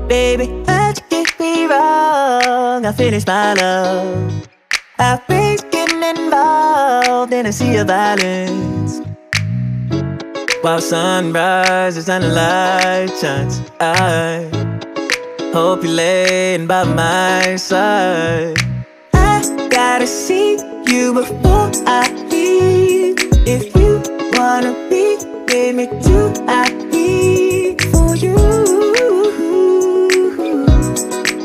Baby, how'd you get me wrong? I finished my love. I've been getting involved in a sea of violence. While sun rises and the light shines, I hope you're laying by my side. I gotta see you before I leave. If you wanna be with me too, I need for you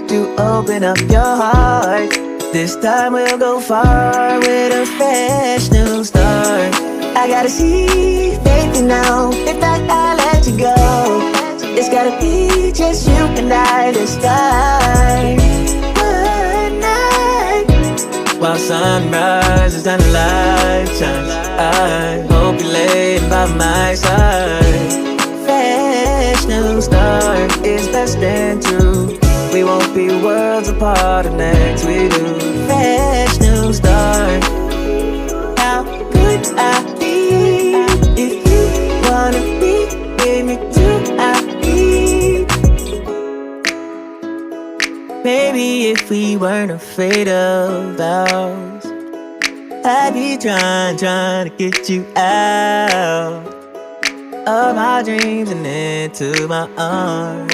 to open up your heart. This time we'll go far with a fresh new start. I gotta see faith now. If not, I'll let you go. It's gotta be just you and I this time. Good night. While sun rises and the light shines, I hope you're laying by my side. Fresh new start is best and true. We won't be worlds apart if next we do. Fresh new start. How could I be if you wanna be with me too? I need. Maybe if we weren't afraid of ours, I'd be trying to get you out of my dreams and into my arms.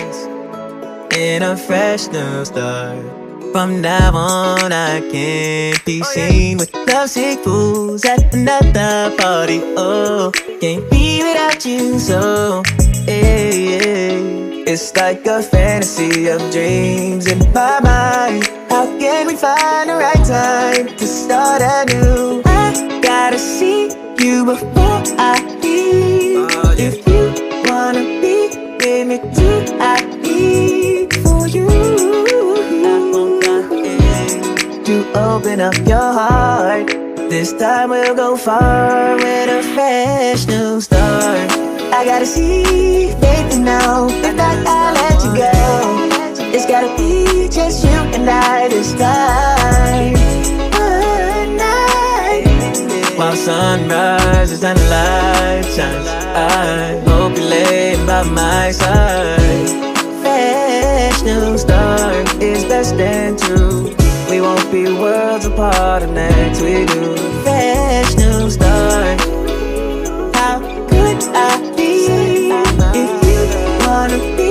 In a fresh new start. From now on I can't be seen with lovesick fools at another party. Oh, can't be without you, so hey. It's like a fantasy of dreams in my mind. How can we find the right time to start anew? I gotta see you before I leave. If you wanna be with me too, I need for you to open up your heart. This time we'll go far with a fresh new start. I gotta see faith now. If not, I'll let you go. It's gotta be just you and I this time. Good night. While sun rises and the light shines, I hope you're laying by my side. Fresh new start is best and true. We won't be worlds apart if next we do. Fresh new start. How could I be if you wanna be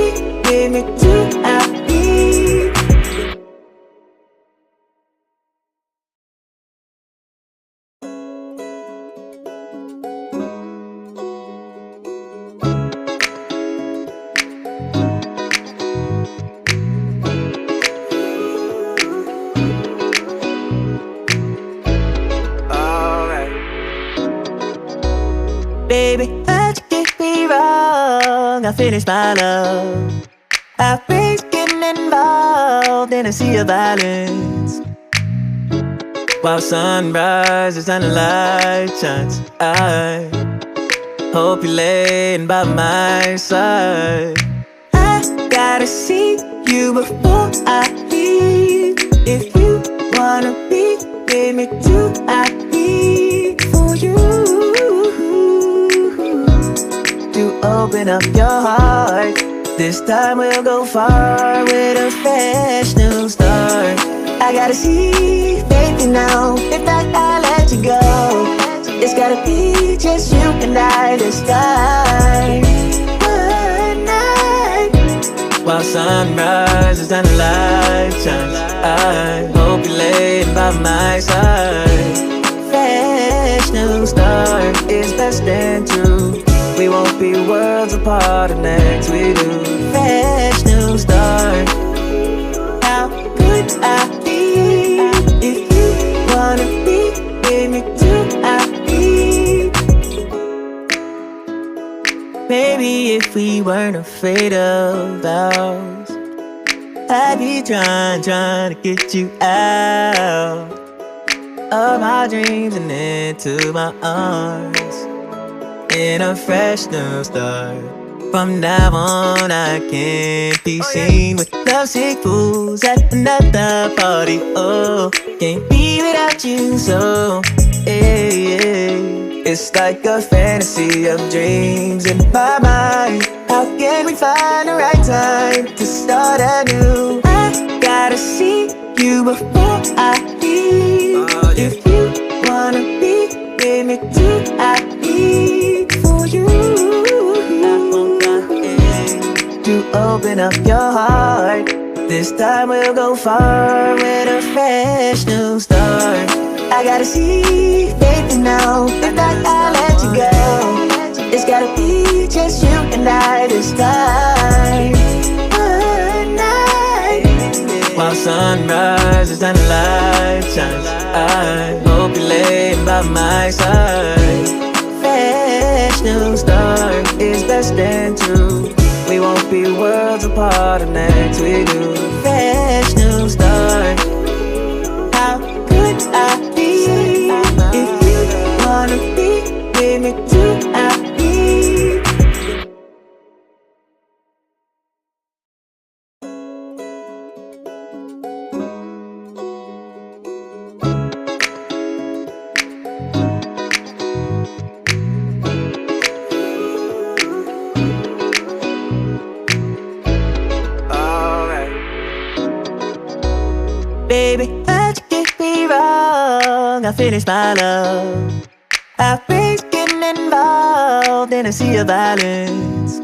with me too? I need. Baby, how'd you get me wrong? I finished my love. I've been getting involved in a sea of violence. While sun rises and the light shines, I hope you're laying by my side. I gotta see you before I leave. If you wanna be with me too, I need for you to open up your heart. This time we'll go far with a fresh new start. I gotta see faith now. If not, I'll let you go. It's gotta be just you and I this time. Good night. While sun rises and the light shines, I hope you're laying by my side. Fresh new start is best and true. We won't be worlds apart if next we do. Fresh new start. How could I be if you wanna be with me too? I need. Maybe if we weren't afraid of ours, I'd be trying to get you out of my dreams and into my arms. In a fresh new start. From now on I can't be seen with lovesick fools at another party. Oh, can't be without you, so hey. It's like a fantasy of dreams in my mind. How can we find the right time to start anew? I gotta see you before I leave. If you wanna be with me too, I need for you to open up your heart. This time we'll go far with a fresh new start. I gotta see faith now. If not, I'll let you go. It's gotta be just you and I this time. One night. While sunrises and the light shines, I hope you're laying by my side. Fresh new start is best and true. We won't be worlds apart if next we do. Fresh new start. How could I be if you wanna be with me too? I need. Baby, how'd you get me wrong? I finished my love. I face getting involved in a sea of violence.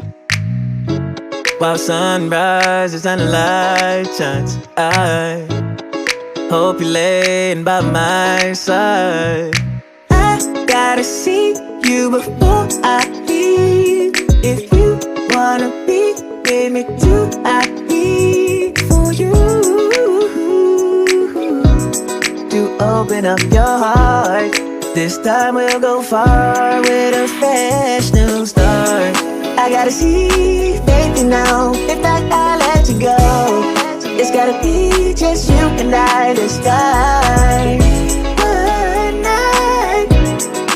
While sunrises and the light shines, I hope you're laying by my side. I gotta see you before I leave. If you wanna be with me too, I need for you to open up your heart. This time we'll go far with a fresh new start. I gotta see faith now. If not, I'll let you go. It's gotta be just you and I this time. One night.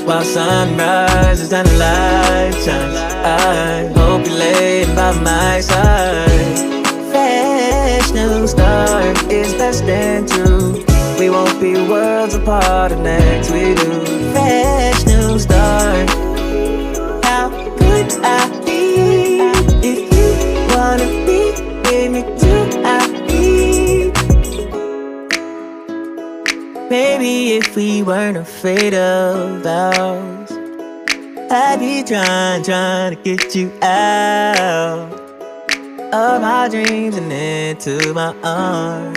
While sunrises and the light shines, I hope you're laying by my side. Fresh new start is best and true. We won't be worlds apart if next we do. Fresh new start. How could I be if you wanna be with me too? I need. Maybe if we weren't afraid of ours, I'd be trying to get you out of my dreams and into my arms.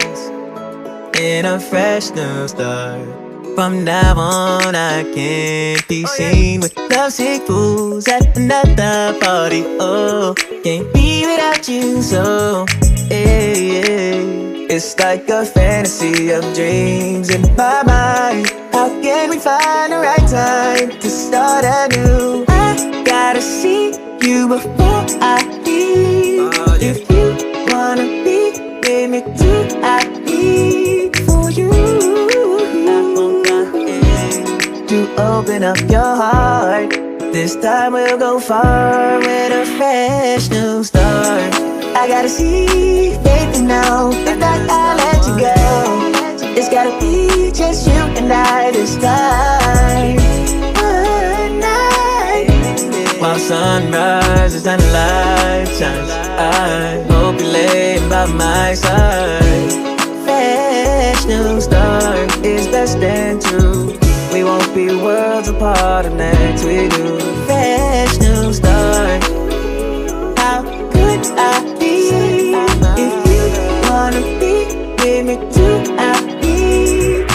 In a fresh new start. From now on I can't be seen with lovesick fools at another party. Oh, can't be without you, so it's like a fantasy of dreams in my mind. How can we find the right time to start anew? I gotta see you before I leave. If you wanna be with me too, I need for you to open up your heart. This time we'll go far with a fresh new start. I gotta see faith now. If not, I'll let you go. It's gotta be just you and I this time. One night. While sunrises and the light shines, I hope you're laying by my side. Fresh new start is best and true. We won't be worlds apart if next we do. Fresh new start. How could I be if you wanna be with me too? I need.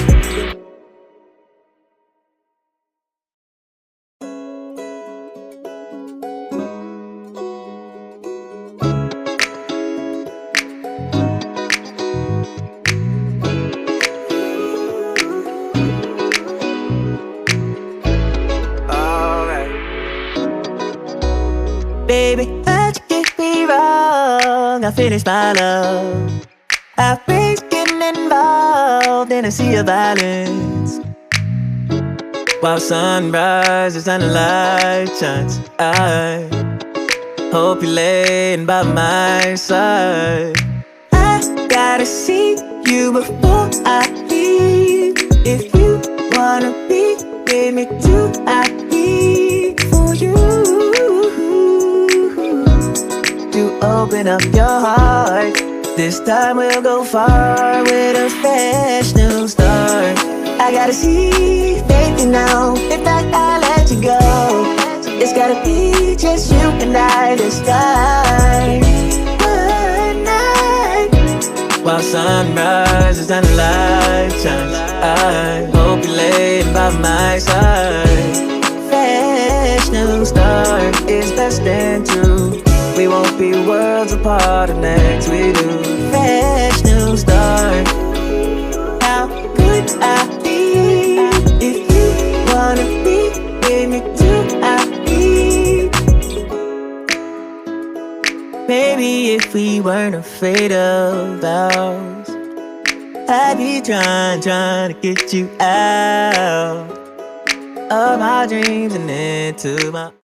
Baby, how'd you get me wrong? I finished my love. I face getting involved in a sea of violence. While sunrises and the light shines, I hope you're laying by my side. I gotta see you before I leave. If you wanna be with me too, I need for you open up your heart. This time we'll go far with a fresh new start. I gotta see faith you now. If not, I'll let you go. It's gotta be just you and I this time. Good night. While sun rises and the light shines, I hope you're laying by my side. Fresh new start is best and true. We won't be worlds apart if next we do. Fresh new start. How could I be if you wanna be with me too? Maybe if we weren't afraid of vows, I'd be trying to get you out of my dreams and into my